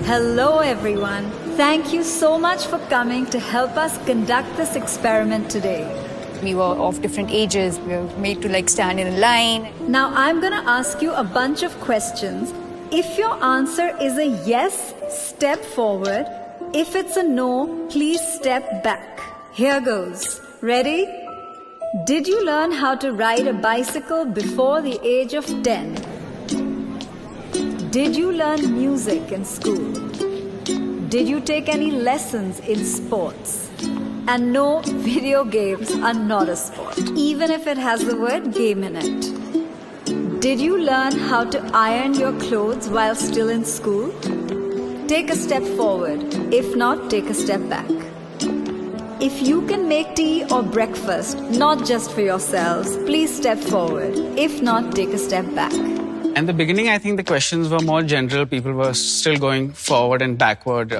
Hello everyone. Thank you so much for coming to help us conduct this experiment today. We were of different ages. We were made to stand in a line. Now I'm gonna ask you a bunch of questions. If your answer is a yes, step forward. If it's a no, please step back. Here goes. Ready? Did you learn how to ride a bicycle before the age of 10? Did you learn music in school? Did you take any lessons in sports? And no, video games are not a sport, even if it has the word game in it. Did you learn how to iron your clothes while still in school? Take a step forward. If not, take a step back. If you can make tea or breakfast, not just for yourselves, please step forward. If not, take a step back. In the beginning, I think the questions were more general. People were still going forward and backward.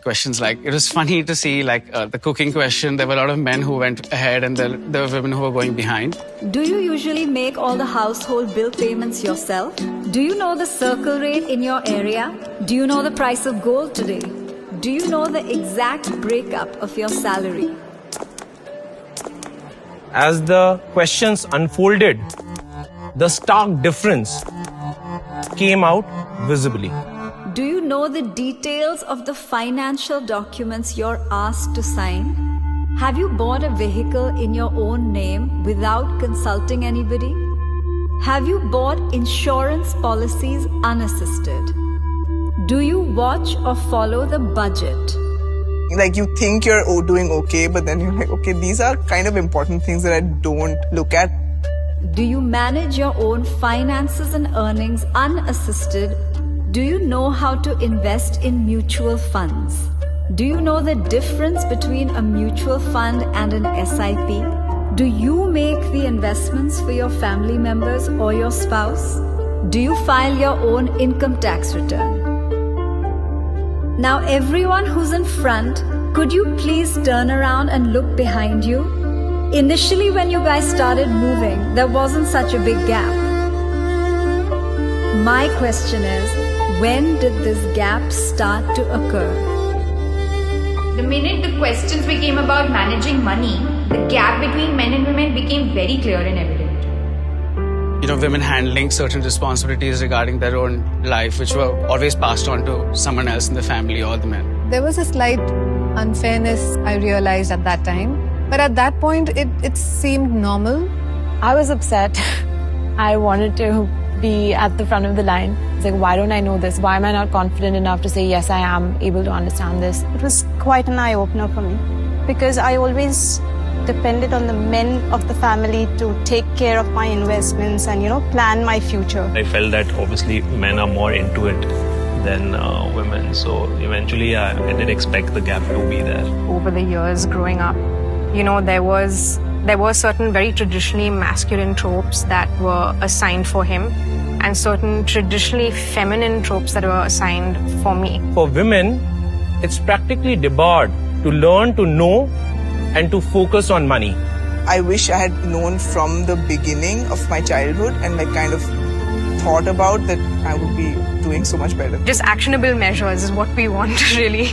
Questions like, it was funny to see the cooking question. There were a lot of men who went ahead and there were women who were going behind. Do you usually make all the household bill payments yourself? Do you know the circle rate in your area? Do you know the price of gold today? Do you know the exact breakup of your salary? As the questions unfolded, the stark difference came out visibly. Do you know the details of the financial documents you're asked to sign? Have you bought a vehicle in your own name without consulting anybody? Have you bought insurance policies unassisted? Do you watch or follow the budget? You think you're doing okay, but then you're like, okay, these are kind of important things that I don't look at. Do you manage your own finances and earnings unassisted? Do you know how to invest in mutual funds? Do you know the difference between a mutual fund and an SIP? Do you make the investments for your family members or your spouse? Do you file your own income tax return? Now everyone who's in front, could you please turn around and look behind you? Initially when you guys started moving, there wasn't such a big gap. My question is, when did this gap start to occur? The minute the questions became about managing money, the gap between men and women became very clear and evident. Women handling certain responsibilities regarding their own life, which were always passed on to someone else in the family or the men. There was a slight unfairness I realized at that time. But at that point, it seemed normal. I was upset. I wanted to be at the front of the line. It's like, why don't I know this? Why am I not confident enough to say, yes, I am able to understand this? It was quite an eye-opener for me because I always depended on the men of the family to take care of my investments and, plan my future. I felt that obviously men are more into it than women. So eventually I did expect the gap to be there. Over the years growing up, there were certain very traditionally masculine tropes that were assigned for him and certain traditionally feminine tropes that were assigned for me. For women, it's practically debarred to learn to know and to focus on money. I wish I had known from the beginning of my childhood and kind of thought about that I would be doing so much better. Just actionable measures is what we want really.